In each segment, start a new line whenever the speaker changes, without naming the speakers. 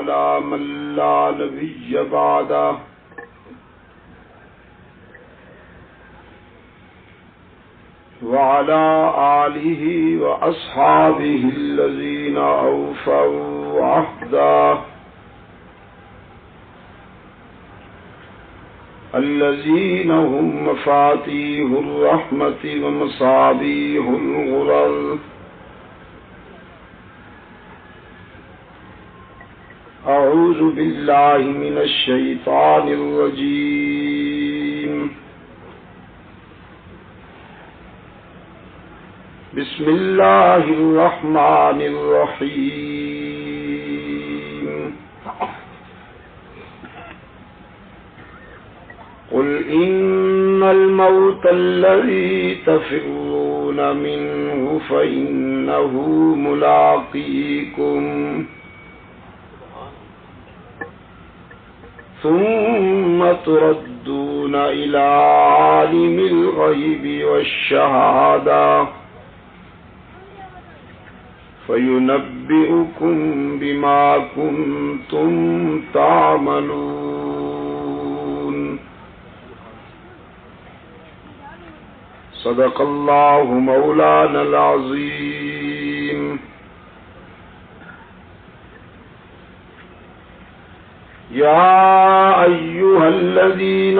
على من لا نبي بعده وعلى آله وأصحابه الذين أوفوا عهده الذين هم مفاتيح الرحمة ومصابيح الغرر. أعوذ بالله من الشيطان الرجيم. بسم الله الرحمن الرحيم. قل إن الموت الذي تفرون منه فإنه ملاقيكم ثم تردون إلى عالم الغيب والشهادة فينبئكم بما كنتم تعملون. صدق الله مولانا العظيم. يا أيها الذين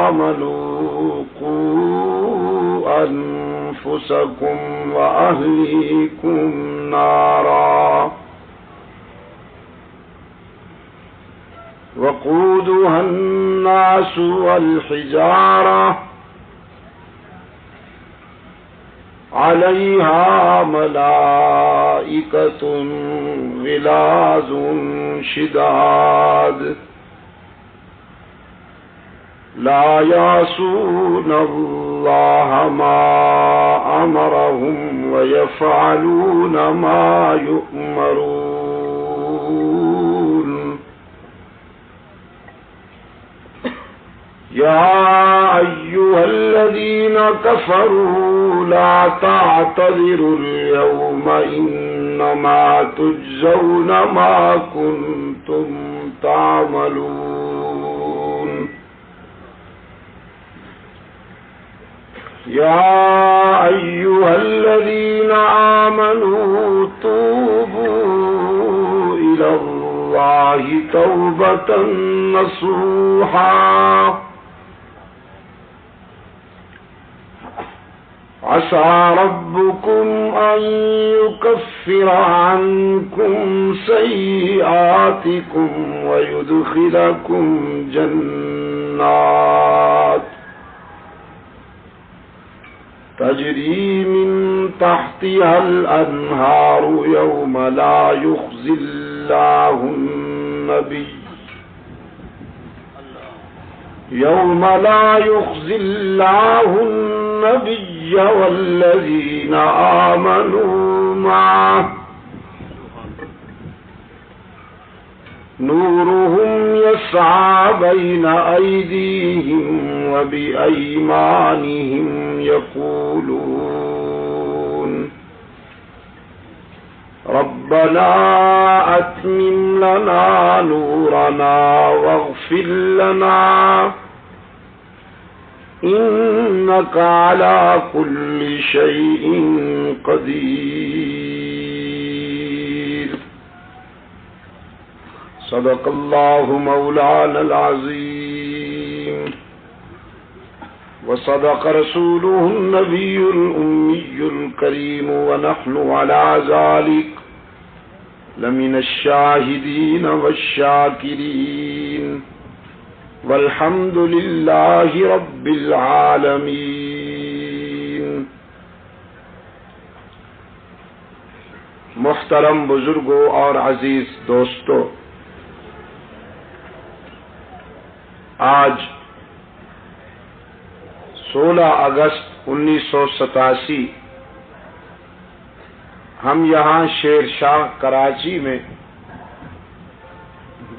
آمنوا قوا أنفسكم وأهليكم نارا وقودها الناس والحجارة عليها ملائكة غلاظ شداد لا يعصون الله ما أمرهم ويفعلون ما يؤمرون. يا أيها الذين كفروا لا تعتذروا اليوم إنما تجزون ما كنتم تعملون. يا أيها الذين آمنوا توبوا إلى الله توبة نصوحا عسى ربكم أن يكفر عنكم سيئاتكم ويدخلكم جنات تجري من تحتها الأنهار يوم لا يخزي الله النبي والذين آمنوا معه نورهم يسعى بين أيديهم وبأيمانهم يقولون ربنا أتمم لنا نورنا واغفر لنا إنك على كل شيء قدير. صدق الله مولانا العظيم وصدق رسوله النبي الأمي الكريم ونحن على ذلك لمن الشاهدين والشاكرين والحمد لله رب العالمین. محترم بزرگوں اور عزیز دوستو، آج 16 اگست 1987 ہم یہاں شیر شاہ کراچی میں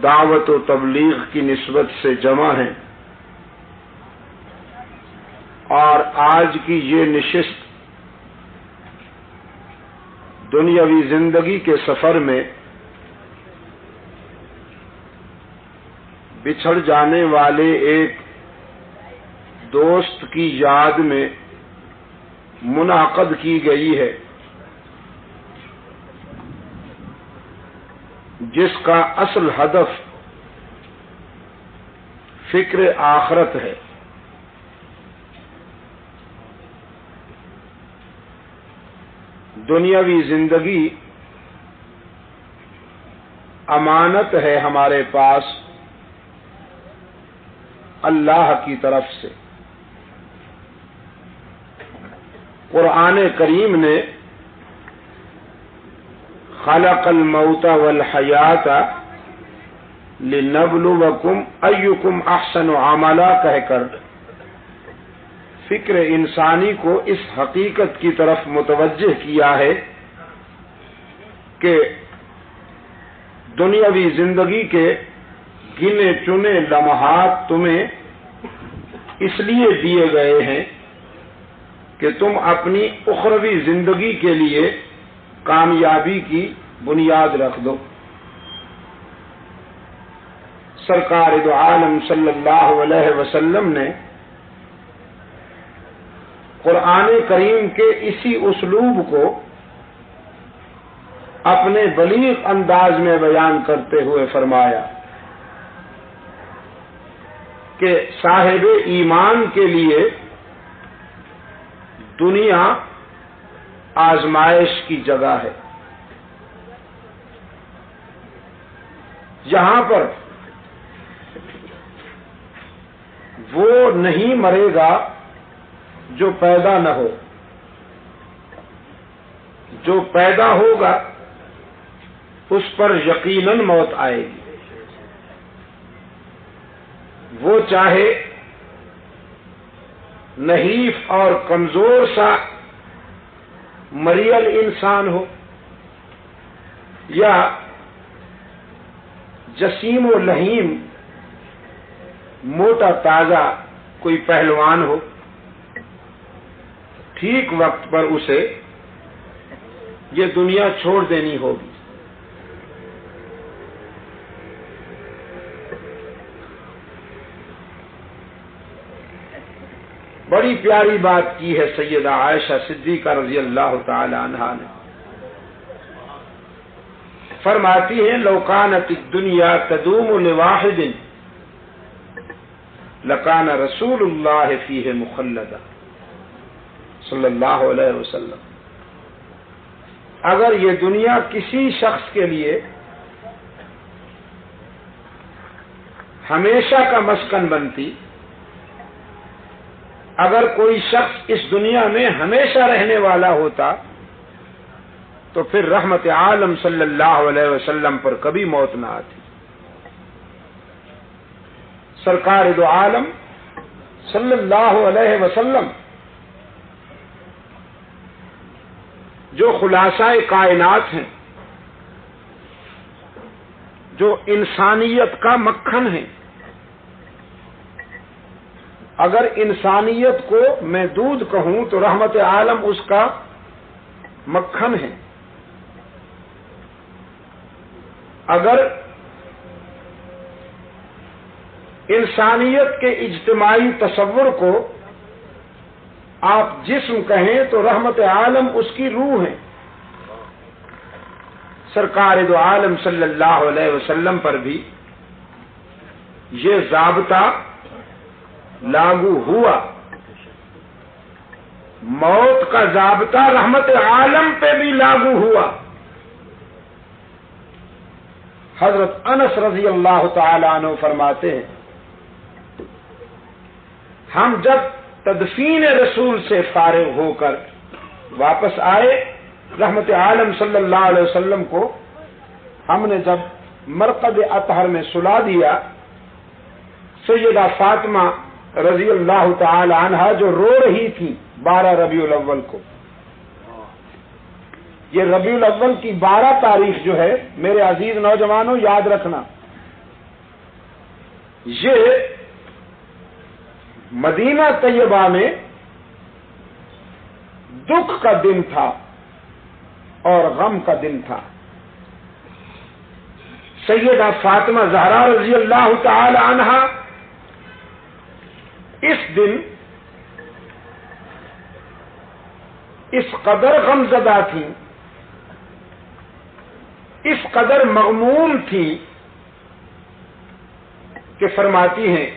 دعوت و تبلیغ کی نسبت سے جمع ہیں، اور آج کی یہ نشست دنیاوی زندگی کے سفر میں بچھڑ جانے والے ایک دوست کی یاد میں منعقد کی گئی ہے، جس کا اصل ہدف فکر آخرت ہے۔ دنیاوی زندگی امانت ہے ہمارے پاس اللہ کی طرف سے۔ قرآن کریم نے خلق الموت والحیات لنبلوکم ایکم احسن عملا کہہ کر فکر انسانی کو اس حقیقت کی طرف متوجہ کیا ہے کہ دنیاوی زندگی کے گنے چنے لمحات تمہیں اس لیے دیے گئے ہیں کہ تم اپنی اخروی زندگی کے لیے کامیابی کی بنیاد رکھ دو۔ سرکار دو عالم صلی اللہ علیہ وسلم نے قرآن کریم کے اسی اسلوب کو اپنے بلیغ انداز میں بیان کرتے ہوئے فرمایا کہ صاحب ایمان کے لیے دنیا آزمائش کی جگہ ہے، جہاں پر وہ نہیں مرے گا جو پیدا نہ ہو، جو پیدا ہوگا اس پر یقیناً موت آئے گی، وہ چاہے نحیف اور کمزور سا مریل انسان ہو یا جسیم و لحیم موٹا تازہ کوئی پہلوان ہو، ٹھیک وقت پر اسے یہ دنیا چھوڑ دینی ہوگی۔ بڑی پیاری بات کی ہے سیدہ عائشہ صدیقہ رضی اللہ تعالی عنہا نے، فرماتی ہیں لو کانت الدنیا تدوم لواحد لکان رسول اللہ فیہ مخلدا صلی اللہ علیہ وسلم۔ اگر یہ دنیا کسی شخص کے لیے ہمیشہ کا مسکن بنتی، اگر کوئی شخص اس دنیا میں ہمیشہ رہنے والا ہوتا تو پھر رحمت عالم صلی اللہ علیہ وسلم پر کبھی موت نہ آتی۔ سرکار دو عالم صلی اللہ علیہ وسلم جو خلاصہ کائنات ہیں، جو انسانیت کا مکھن ہیں، اگر انسانیت کو میں دودھ کہوں تو رحمت عالم اس کا مکھن ہے، اگر انسانیت کے اجتماعی تصور کو آپ جسم کہیں تو رحمت عالم اس کی روح ہے۔ سرکار دو عالم صلی اللہ علیہ وسلم پر بھی یہ ضابطہ لاگو ہوا، موت کا ضابطہ رحمت عالم پہ بھی لاگو ہوا۔ حضرت انس رضی اللہ تعالی عنہ فرماتے ہیں ہم جب تدفین رسول سے فارغ ہو کر واپس آئے، رحمت عالم صلی اللہ علیہ وسلم کو ہم نے جب مرقد اطہر میں سلا دیا، سیدہ فاطمہ رضی اللہ تعالی عنہا جو رو رہی تھی 12 ربیع الاول کو، یہ ربیع الاول کی 12 تاریخ جو ہے میرے عزیز نوجوانوں یاد رکھنا، یہ مدینہ طیبہ میں دکھ کا دن تھا اور غم کا دن تھا۔ سیدہ فاطمہ زہرا رضی اللہ تعالی عنہا اس دن اس قدر غمزدہ تھی، اس قدر مغموم تھی کہ فرماتی ہیں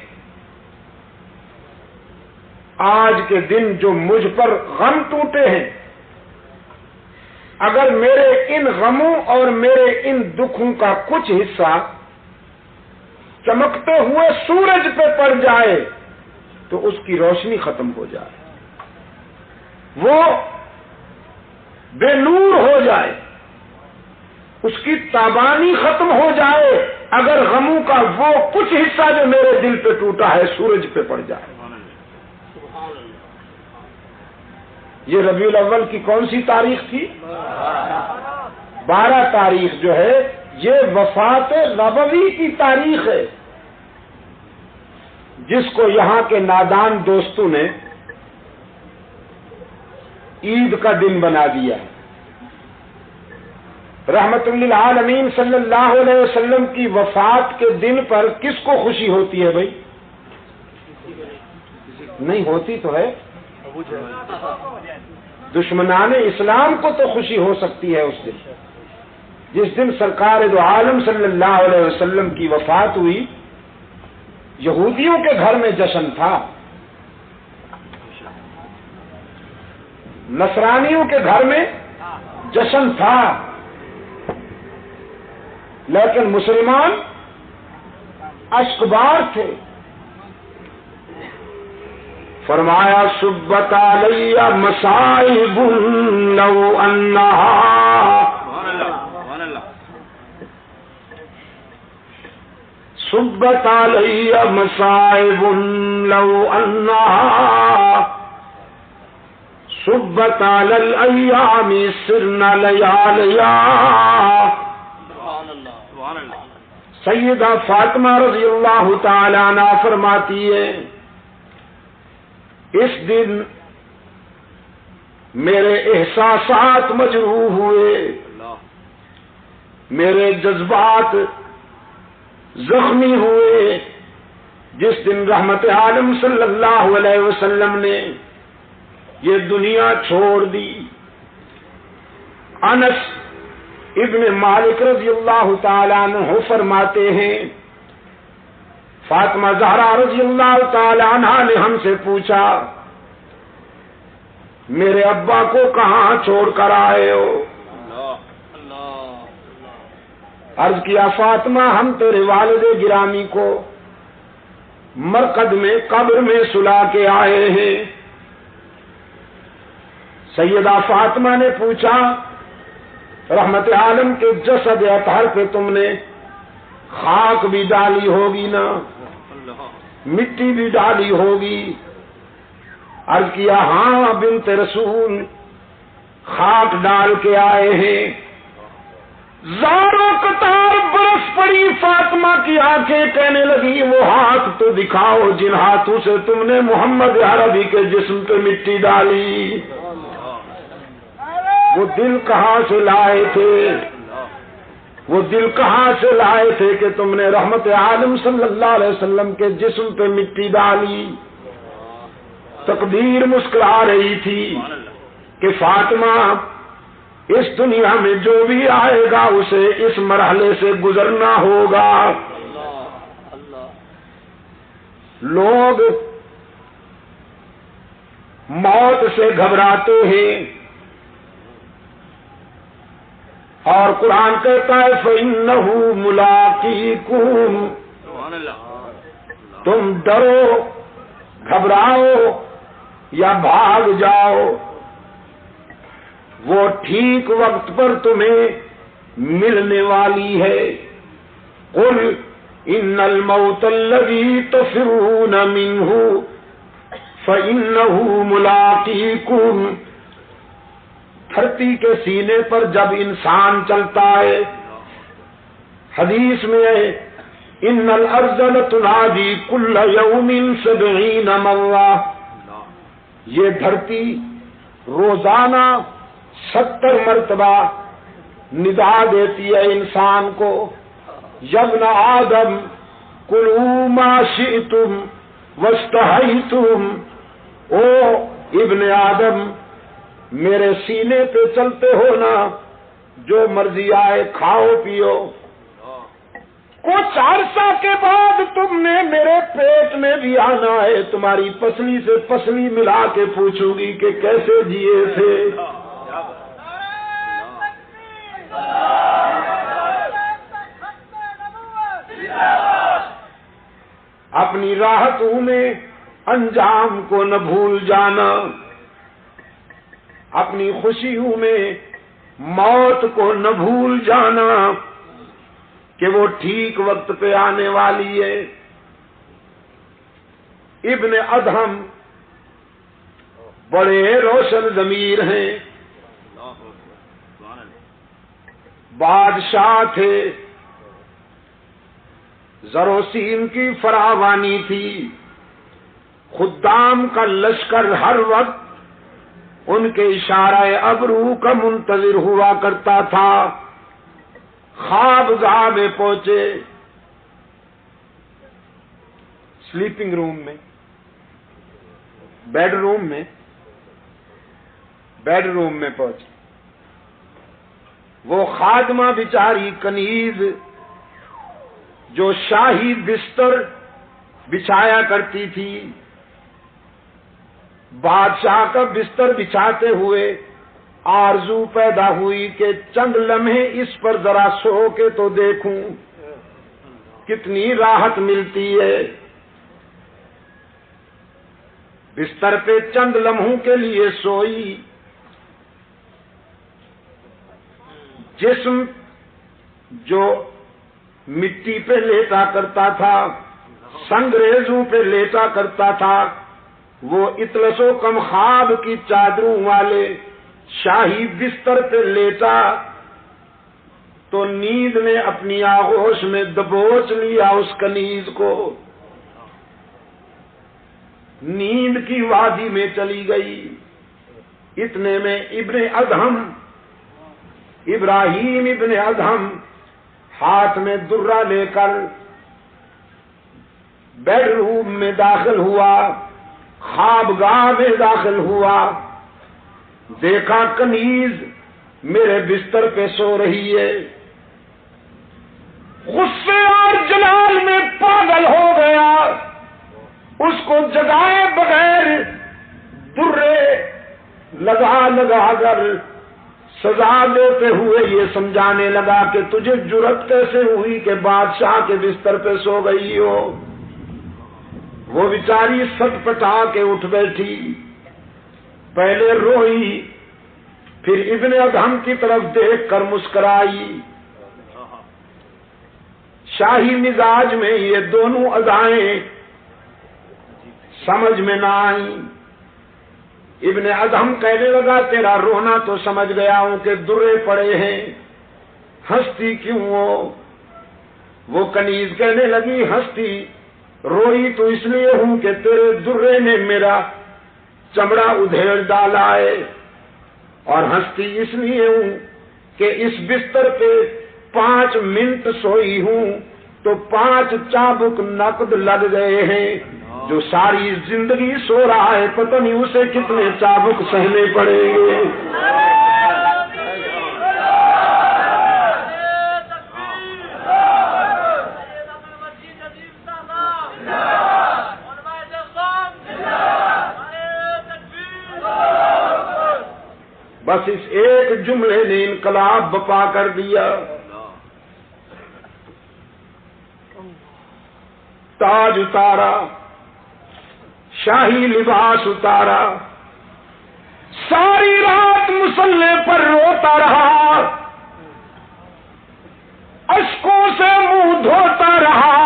آج کے دن جو مجھ پر غم ٹوٹے ہیں، اگر میرے ان غموں اور میرے ان دکھوں کا کچھ حصہ چمکتے ہوئے سورج پہ پڑ جائے تو اس کی روشنی ختم ہو جائے، وہ بے نور ہو جائے، اس کی تابانی ختم ہو جائے، اگر غموں کا وہ کچھ حصہ جو میرے دل پہ ٹوٹا ہے سورج پہ پڑ جائے۔ یہ ربیع الاول کی کون سی تاریخ تھی؟ 12 تاریخ جو ہے یہ وفات نبوی کی تاریخ ہے، جس کو یہاں کے نادان دوستوں نے عید کا دن بنا دیا ہے۔ رحمت للعالمین صلی اللہ علیہ وسلم کی وفات کے دن پر کس کو خوشی ہوتی ہے بھائی؟ نہیں ہوتی تو ہے، دشمنان اسلام کو تو خوشی ہو سکتی ہے اس دن، جس دن سرکار دو عالم صلی اللہ علیہ وسلم کی وفات ہوئی۔ یہودیوں کے گھر میں جشن تھا، نصرانیوں کے گھر میں جشن تھا، لیکن مسلمان اشکبار تھے۔ فرمایا صبت علی مصائب لو انہا، صبت علی مصائب لو انہا، صبت علی الایام سرنا لیالیا۔ سیدہ فاطمہ رضی اللہ تعالی عنہ فرماتی ہے اس دن میرے احساسات مجروح ہوئے، میرے جذبات زخمی ہوئے، جس دن رحمت عالم صلی اللہ علیہ وسلم نے یہ دنیا چھوڑ دی۔ انس ابن مالک رضی اللہ تعالیٰ عنہ فرماتے ہیں فاطمہ زہرا رضی اللہ تعالیٰ عنہ نے ہم سے پوچھا میرے ابا کو کہاں چھوڑ کر آئے ہو؟ عرض کیا فاطمہ ہم تیرے والد گرامی کو مرقد میں قبر میں سلا کے آئے ہیں۔ سیدہ فاطمہ نے پوچھا رحمت عالم کے جسد اطہر پہ تم نے خاک بھی ڈالی ہوگی نا، مٹی بھی ڈالی ہوگی؟ عرض کیا ہاں بنت رسول خاک ڈال کے آئے ہیں۔ زاروں قطار برس پڑی، فاطمہ کی آنکھیں کہنے لگی وہ ہاتھ تو دکھاؤ جن ہاتھوں سے تم نے محمد عربی کے جسم پہ مٹی ڈالی، وہ دل کہاں سے لائے تھے، وہ دل کہاں سے لائے تھے کہ تم نے رحمت عالم صلی اللہ علیہ وسلم کے جسم پہ مٹی ڈالی؟ تقدیر مسکرا رہی تھی کہ فاطمہ اس دنیا میں جو بھی آئے گا اسے اس مرحلے سے گزرنا ہوگا۔ لوگ موت سے گھبراتے ہیں اور قرآن کہتا ہے فَإِنَّهُ مُلَاقِيكُمْ، تم ڈرو، گھبراؤ یا بھاگ جاؤ، وہ ٹھیک وقت پر تمہیں ملنے والی ہے۔ قُلْ إِنَّ الْمَوْتَ الَّذِي تَفِرُّونَ مِنْهُ فَإِنَّهُ مُلَاقِيكُمْ۔ دھرتی کے سینے پر جب انسان چلتا ہے، حدیث میں ان الارض لتنادی کل یوم 70 مرہ، یہ دھرتی روزانہ 70 مرتبہ ندا دیتی ہے انسان کو یبن آدم کلوا ما شئتم واستحیتم، او ابن آدم میرے سینے پہ چلتے ہو نا، جو مرضی آئے کھاؤ پیو۔ کچھ عرصہ کے بعد تم نے میرے پیٹ میں بھی آنا ہے، تمہاری پسلی سے پسلی ملا کے پوچھوں گی کہ کیسے جیے تھے۔ اپنی راحتوں میں انجام کو نہ بھول جانا، اپنی خوشیوں میں موت کو نہ بھول جانا کہ وہ ٹھیک وقت پہ آنے والی ہے۔ ابن ادہم بڑے روشن ضمیر ہیں، بادشاہ تھے، زر و سیم کی فراوانی تھی، خدام کا لشکر ہر وقت ان کے اشارہ ابرو کا منتظر ہوا کرتا تھا۔ خواب گاہ میں پہنچے، سلیپنگ روم میں، بیڈ روم میں پہنچے۔ وہ خادمہ بیچاری کنیز جو شاہی بستر بچھایا کرتی تھی، بادشاہ کا بستر بچھاتے ہوئے آرزو پیدا ہوئی کہ چند لمحے اس پر ذرا سو کے تو دیکھوں کتنی راحت ملتی ہے۔ بستر پہ چند لمحوں کے لیے سوئی، جسم جو مٹی پہ لیٹا کرتا تھا، سنگریزوں پہ لیٹا کرتا تھا، وہ اطلس و کم خواب کی چادروں والے شاہی بستر پہ لیٹا تو نیند نے اپنی آغوش میں دبوچ لیا اس کنیز کو، نیند کی وادی میں چلی گئی۔ اتنے میں ابن ادہم، ابراہیم ابن ادہم ہاتھ میں درہ لے کر بیڈ روم میں داخل ہوا، خوابگاہ میں داخل ہوا، دیکھا کنیز میرے بستر پہ سو رہی ہے، غصے اور جلال میں پاگل ہو گیا، اس کو جگائے بغیر درے لگا کر سزا دیتے ہوئے یہ سمجھانے لگا کہ تجھے جرأت کیسے ہوئی کہ بادشاہ کے بستر پہ سو گئی ہو۔ وہ بیچاری سٹ پٹا کے اٹھ بیٹھی، پہلے روئی، پھر ابن ادہم کی طرف دیکھ کر مسکرائی۔ شاہی مزاج میں یہ دونوں ادائیں سمجھ میں نہ آئیں۔ ابن ادہم کہنے لگا تیرا رونا تو سمجھ گیا ہوں کہ درے پڑے ہیں، ہنستی کیوں ہو؟ وہ کنیز کہنے لگی ہنستی روئی تو اس لیے ہوں کہ تیرے درے نے میرا چمڑا ادھیڑ ڈالا ہے، اور ہنستی اس لیے ہوں کہ اس بستر پہ 5 منٹ سوئی ہوں تو 5 چابک نقد لگ گئے ہیں۔ جو ساری زندگی سو رہا ہے پتہ نہیں اسے کتنے چابک سہنے پڑیں گے۔ بس اس ایک جملے نے انقلاب بپا کر دیا۔ تاج اتارا، شاہی لباس اتارا، ساری رات مصلے پر روتا رہا، اشکوں سے منہ دھوتا رہا،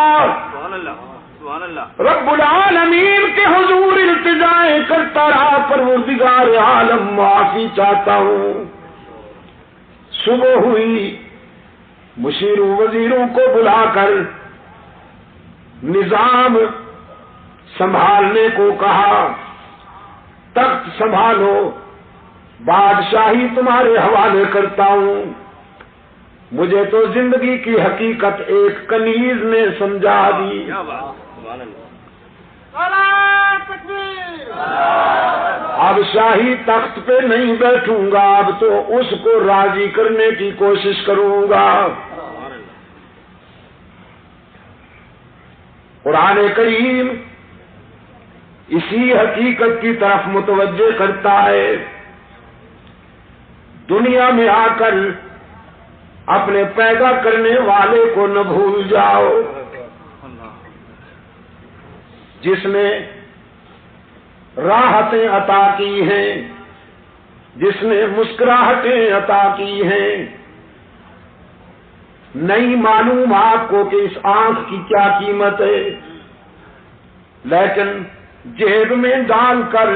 رب العالمین کے حضور التجائیں کرتا رہا، پروردگار عالم معافی چاہتا ہوں۔ صبح ہوئی، مشیروں وزیروں کو بلا کر نظام سنبھالنے کو کہا، تخت سنبھالو، بادشاہی تمہارے حوالے کرتا ہوں۔ مجھے تو زندگی کی حقیقت ایک کنیز نے سمجھا دی. اب شاہی تخت پہ نہیں بیٹھوں گا، اب تو اس کو راضی کرنے کی کوشش کروں گا. قرآن کریم اسی حقیقت کی طرف متوجہ کرتا ہے. دنیا میں آ کر اپنے پیدا کرنے والے کو نہ بھول جاؤ، جس نے راحتیں عطا کی ہیں، جس نے مسکراہٹیں عطا کی ہیں. نہیں معلوم آپ کو کہ اس آنکھ کی کیا قیمت ہے، لیکن جیب میں ڈال کر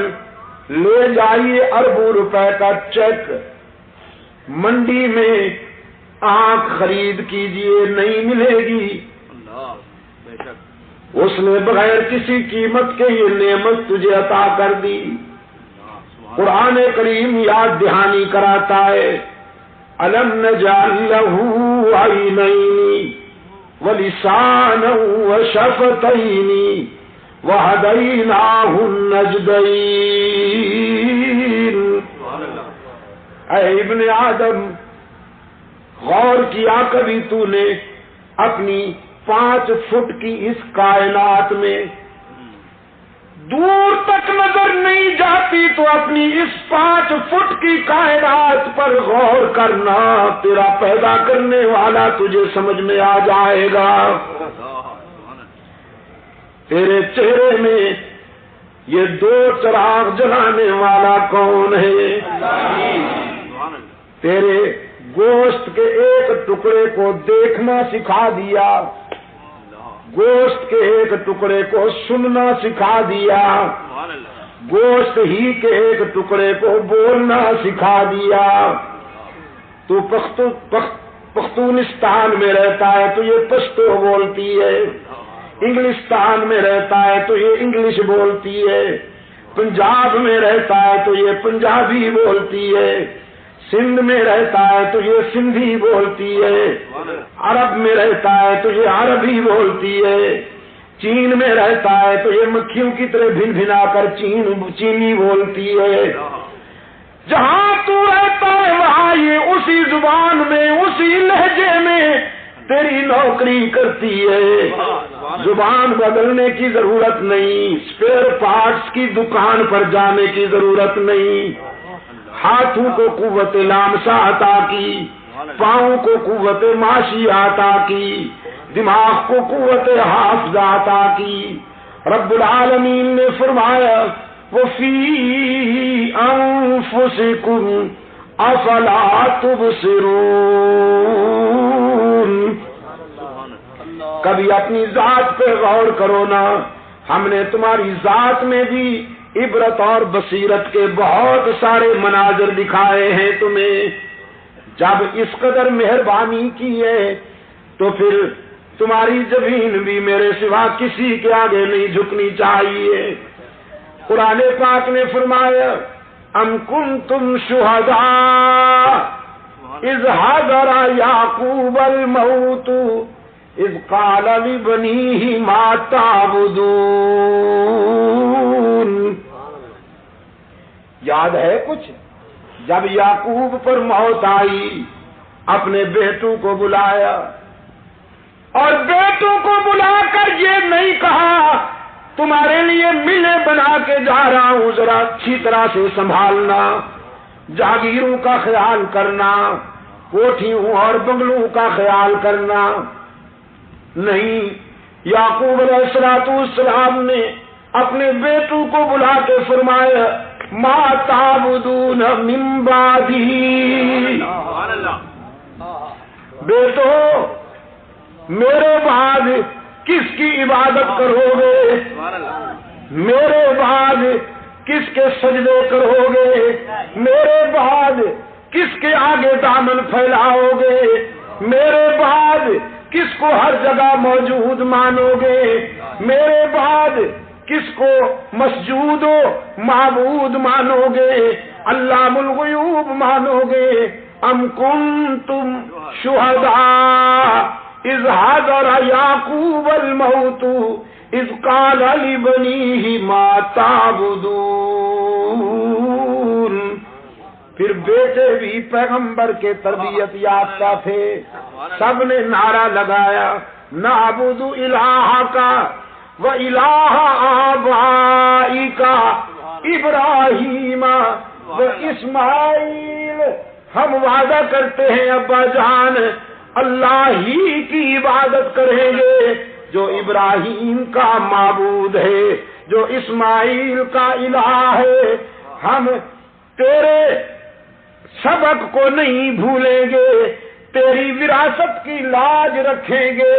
لے جائیے اربوں روپے کا چیک، منڈی میں آنکھ خرید کیجئے، نہیں ملے گی. اس نے بغیر کسی قیمت کے یہ نعمت تجھے عطا کر دی. قرآن کریم یاد دہانی کراتا ہے، أَلَمْ نَجْعَلْ لَهُ عَيْنَيْنِ وَلِسَانًا وَشَفَتَيْنِ وَهَدَيْنَاهُ النَّجْدَيْنِ. اے ابن آدم، غور کیا کبھی تو نے اپنی 5 فٹ کی اس کائنات میں دور تک نظر نہیں جاتی تو اپنی اس 5 فٹ کی کائنات پر غور کرنا، تیرا پیدا کرنے والا تجھے سمجھ میں آ جائے گا. تیرے چہرے میں یہ 2 چراغ جلانے والا کون ہے؟ تیرے گوشت کے ایک ٹکڑے کو دیکھنا سکھا دیا، گوشت کے ایک ٹکڑے کو سننا سکھا دیا، گوشت ہی کے ایک ٹکڑے کو بولنا سکھا دیا. تو پختونستان میں رہتا ہے تو یہ پشتو بولتی ہے، انگلستان میں رہتا ہے تو یہ انگلش بولتی ہے، پنجاب میں رہتا ہے تو یہ پنجابی بولتی ہے، سندھ میں رہتا ہے تو یہ سندھی بولتی ہے، عرب میں رہتا ہے تو یہ عربی بولتی ہے، چین میں رہتا ہے تو یہ مکھیوں کی طرح بھن بھنا کر چینی بولتی ہے. جہاں تو رہتا ہے وہاں یہ اسی زبان میں، اسی لہجے میں تیری نوکری کرتی ہے. زبان بدلنے کی ضرورت نہیں، اسپیئر پارٹس کی دکان پر جانے کی ضرورت نہیں. ہاتھوں کو قوت لامسا عطا کی، پاؤں کو قوت ماشی عطا کی، دماغ کو قوت حافظہ عطا کی. رب العالمین نے فرمایا وَفِي أَنفُسِكُمْ أَفَلَا تُبْصِرُونَ. کبھی اپنی ذات پہ غور کرو نا، ہم نے تمہاری ذات میں بھی عبرت اور بصیرت کے بہت سارے مناظر دکھائے ہیں تمہیں. جب اس قدر مہربانی کی ہے تو پھر تمہاری زمین بھی میرے سوا کسی کے آگے نہیں جھکنی چاہیے. قرآن پاک نے فرمایا ام کنتم شہداء اذ حضر یعقوب الموت اذ قال لبنیہ ما تعبدون. یاد ہے کچھ؟ جب یعقوب پر موت آئی اپنے بیٹوں کو بلایا اور بیٹوں کو بلا کر یہ نہیں کہا تمہارے لیے ملیں بنا کے جا رہا ہوں، ذرا اچھی طرح سے سنبھالنا، جاگیروں کا خیال کرنا، کوٹھیوں اور بنگلوں کا خیال کرنا. نہیں، یعقوب علیہ السلام نے اپنے بیٹوں کو بلا کے فرمایا ما تعبدون من بعدی. بیٹو میرے بعد کس کی عبادت کرو گے؟ میرے بعد کس کے سجدے کرو گے؟ میرے بعد کس کے آگے دامن پھیلاؤ گے؟ میرے بعد کس کو ہر جگہ موجود مانو گے؟ میرے بعد کس کو مسجود و معبود مانو گے؟ علام الغیوب مانو گے؟ ام کنتم شہداء اذ حضر یعقوب الموت اذ قال لبنیہ ما تعبدون۔ پھر بیٹے بھی پیغمبر کے تربیت یافتہ تھے، سب نے نعرہ لگایا نعبد الہک و الہ آبائک ابراہیم و اسماعیل، ہم وعدہ کرتے ہیں ابا جان اللہ ہی کی عبادت کریں گے جو ابراہیم کا معبود ہے، جو اسماعیل کا الہ ہے، ہم تیرے سبق کو نہیں بھولیں گے، تیری وراثت کی لاج رکھیں گے،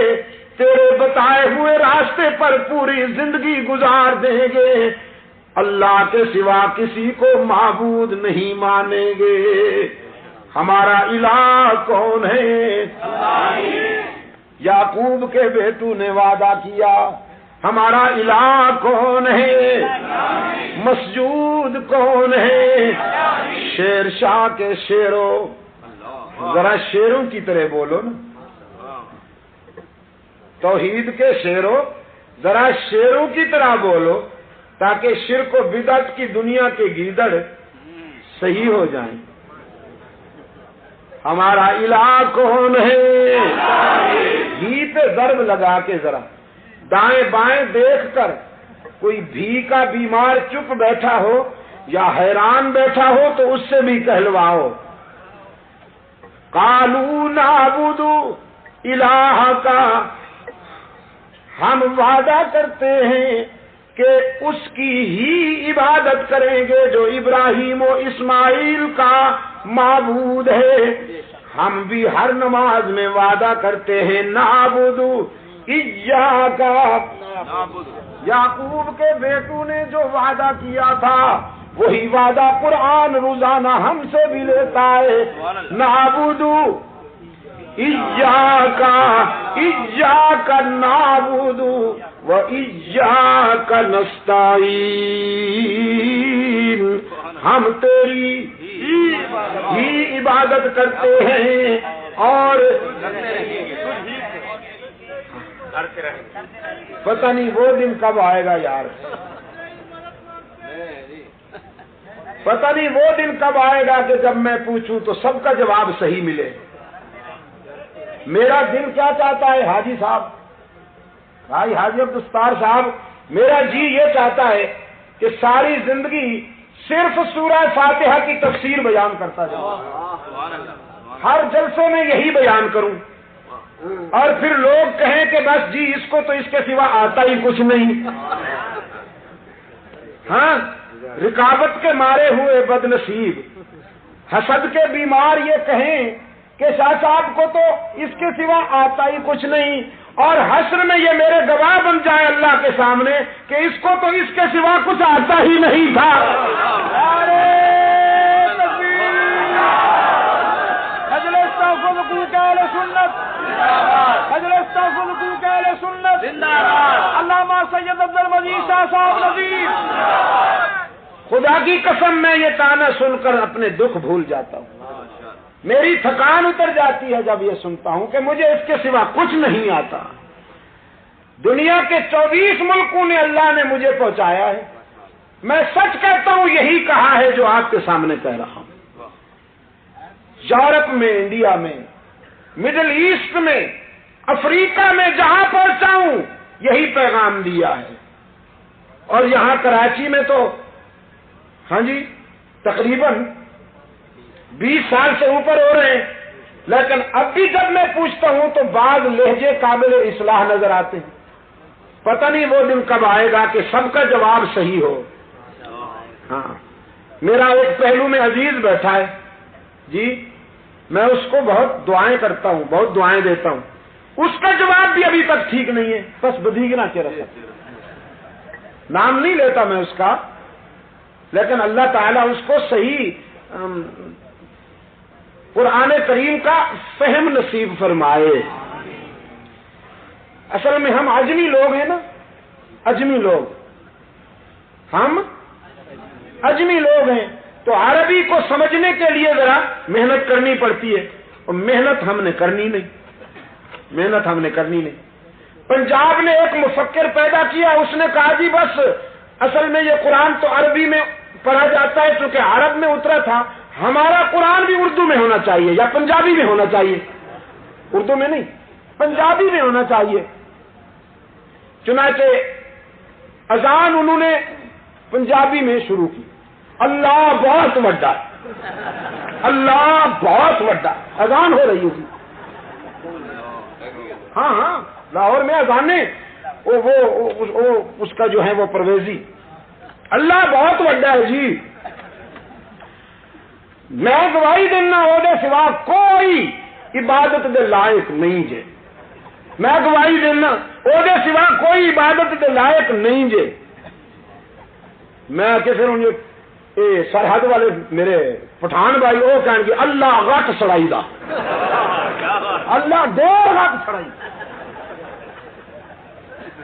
تیرے بتائے ہوئے راستے پر پوری زندگی گزار دیں گے، اللہ کے سوا کسی کو معبود نہیں مانیں گے۔ ہمارا الہ کون ہے؟ یعقوب کے بیٹوں نے وعدہ کیا ہمارا الہ کون ہے؟ مسجود کون ہے؟ شیر شاہ کے شیروں، ذرا شیروں کی طرح بولو نا، توحید کے شیروں ذرا شیروں کی طرح بولو تاکہ شرک و بدعت کی دنیا کے گیدڑ صحیح ہو جائیں۔ ہمارا الہ کون ہے؟ ہی پہ ضرب لگا کے ذرا دائیں بائیں دیکھ کر کوئی بھی کا بیمار چپ بیٹھا ہو یا حیران بیٹھا ہو تو اس سے بھی کہلواؤ قالوا نعبد الہک، ہم وعدہ کرتے ہیں کہ اس کی ہی عبادت کریں گے جو ابراہیم و اسماعیل کا معبود ہے۔ ہم بھی ہر نماز میں وعدہ کرتے ہیں نعبد ایاک، یعقوب کے بیٹوں نے جو وعدہ کیا تھا وہی وعدہ قرآن روزانہ ہم سے بھی لیتا ہے نعبد ایاک، ایاک نعبد و ایاک نستعین، ہم تیری ہی عبادت کرتے ہیں اور پتہ نہیں وہ دن کب آئے گا یار، پتہ نہیں وہ دن کب آئے گا کہ جب میں پوچھوں تو سب کا جواب صحیح ملے۔ میرا دل کیا چاہتا ہے حاجی صاحب، بھائی حاجی عبدالستار صاحب، میرا جی یہ چاہتا ہے کہ ساری زندگی صرف سورہ فاتحہ کی تفسیر بیان کرتا جاؤں، ہر جلسے میں یہی بیان کروں اور پھر لوگ کہیں کہ بس جی اس کو تو اس کے سوا آتا ہی کچھ نہیں۔ ہاں، رکابت کے مارے ہوئے بد نصیب، حسد کے بیمار یہ کہیں کہ شاہ صاحب کو تو اس کے سوا آتا ہی کچھ نہیں، اور حشر میں یہ میرے گواہ بن جائے اللہ کے سامنے کہ اس کو تو اس کے سوا کچھ آتا ہی نہیں تھا۔
علامہ سید عبد المجید شاہ صاحب نظیر،
خدا کی قسم میں یہ تانا سن کر اپنے دکھ بھول جاتا ہوں، میری تھکان اتر جاتی ہے جب یہ سنتا ہوں کہ مجھے اس کے سوا کچھ نہیں آتا۔ دنیا کے 24 ملکوں نے اللہ نے مجھے پہنچایا ہے، میں سچ کہتا ہوں یہی کہا ہے جو آپ کے سامنے کہہ رہا ہوں۔ یورپ میں، انڈیا میں، مڈل ایسٹ میں، افریقہ میں جہاں پہنچا ہوں یہی پیغام دیا ہے، اور یہاں کراچی میں تو ہاں جی تقریباً 20 سال سے اوپر ہو رہے ہیں، لیکن اب بھی جب میں پوچھتا ہوں تو بعض لہجے قابل اصلاح نظر آتے ہیں۔ پتہ نہیں وہ دن کب آئے گا کہ سب کا جواب صحیح ہو۔ ہاں، میرا ایک پہلو میں عزیز بیٹھا ہے جی، میں اس کو بہت دعائیں کرتا ہوں، بہت دعائیں دیتا ہوں، اس کا جواب بھی ابھی تک ٹھیک نہیں ہے، بس بدیگنا کے رکھا، نام نہیں لیتا میں اس کا، لیکن اللہ تعالیٰ اس کو صحیح قرآن کریم کا فہم نصیب فرمائے۔ اصل میں ہم عجمی لوگ ہیں نا، عجمی لوگ، ہم عجمی لوگ ہیں، تو عربی کو سمجھنے کے لیے ذرا محنت کرنی پڑتی ہے، اور محنت ہم نے کرنی نہیں۔ پنجاب نے ایک مفکر پیدا کیا، اس نے کہا جی بس اصل میں یہ قرآن تو عربی میں پڑھا جاتا ہے چونکہ عرب میں اترا تھا، ہمارا قرآن بھی اردو میں ہونا چاہیے یا پنجابی میں ہونا چاہیے، اردو میں نہیں پنجابی میں ہونا چاہیے۔ چنانچہ اذان انہوں نے پنجابی میں شروع کی، اللہ بہت وڈا، اللہ بہت وڈا، اذان ہو رہی ہوگی، ہاں لاہور میں اذانیں، اس کا جو ہے وہ پرویزی، اللہ بہت وڈا ہے جی، میں گواہی دینا وہ دے سوا کوئی عبادت دے لائق نہیں جے، میں گواہی دینا وہ دے سوا کوئی عبادت دے لائق نہیں جے۔ میں کہ پھر یہ سرحد والے میرے پٹھان بھائی وہ کہیں گے اللہ غٹ سڑائی دا، اللہ دیر غٹ سڑائی،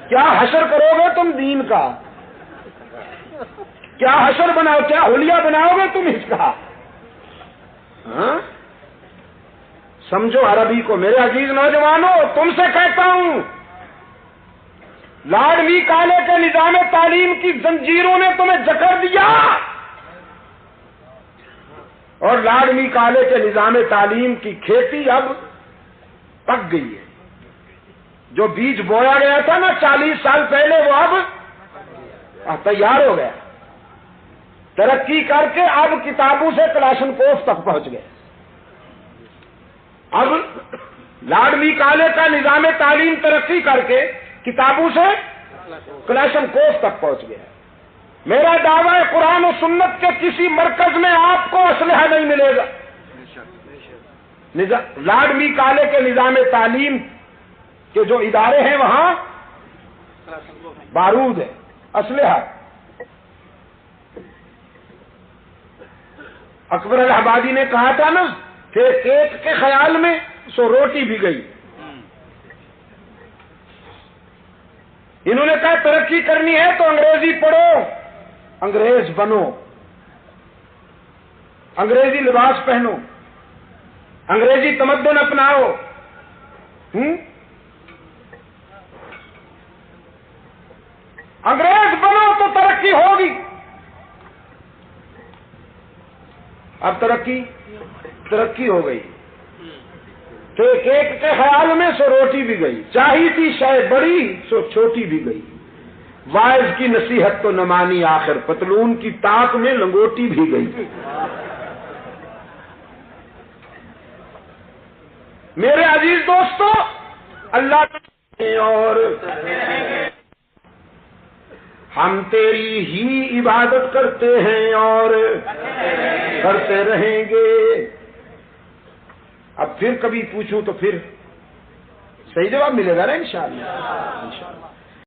کیا حشر کرو گے تم دین کا، کیا حشر بناؤ، کیا حلیہ بناؤ گے تم اس کا؟ ہاں سمجھو عربی کو۔ میرے عزیز نوجوانوں، تم سے کہتا ہوں، لاڈلی کالے کے نظام تعلیم کی زنجیروں نے تمہیں جکڑ دیا، اور لاڈلی کالے کے نظام تعلیم کی کھیتی اب پک گئی ہے۔ جو بیج بویا گیا تھا نا 40 سال پہلے، وہ اب تیار ہو گیا، ترقی کر کے اب کتابوں سے کلاشن کوف تک پہنچ گئے۔ اب لاڈلی کالے کا نظام تعلیم ترقی کر کے کتابوں سے کلاشن کوف تک پہنچ گیا۔ میرا دعویٰ ہے قرآن و سنت کے کسی مرکز میں آپ کو اسلحہ نہیں ملے گا۔ لاڈلی کالے کے نظام تعلیم کے جو ادارے ہیں وہاں بارود ہے، اسلحہ۔ اکبر الہبادی نے کہا تھا نا کہ ایک کے خیال میں سو روٹی بھی گئی۔ انہوں نے کہا ترقی کرنی ہے تو انگریزی پڑھو، انگریز بنو، انگریزی لباس پہنو، انگریزی تمدن اپناؤ۔ انگریز بنو تو ترقی ہوگی۔ اب ترقی ہو گئی تو ایک کے خیال میں سو روٹی بھی گئی، چاہی تھی شے بڑی سو چھوٹی بھی گئی، وائز کی نصیحت تو نہ مانی آخر پتلون کی تاک میں لنگوٹی بھی گئی۔ میرے عزیز دوستو، اللہ اور ہم تیری ہی عبادت کرتے ہیں اور کرتے رہیں گے۔ اب پھر کبھی پوچھوں تو پھر صحیح جواب ملے گا نا انشاءاللہ۔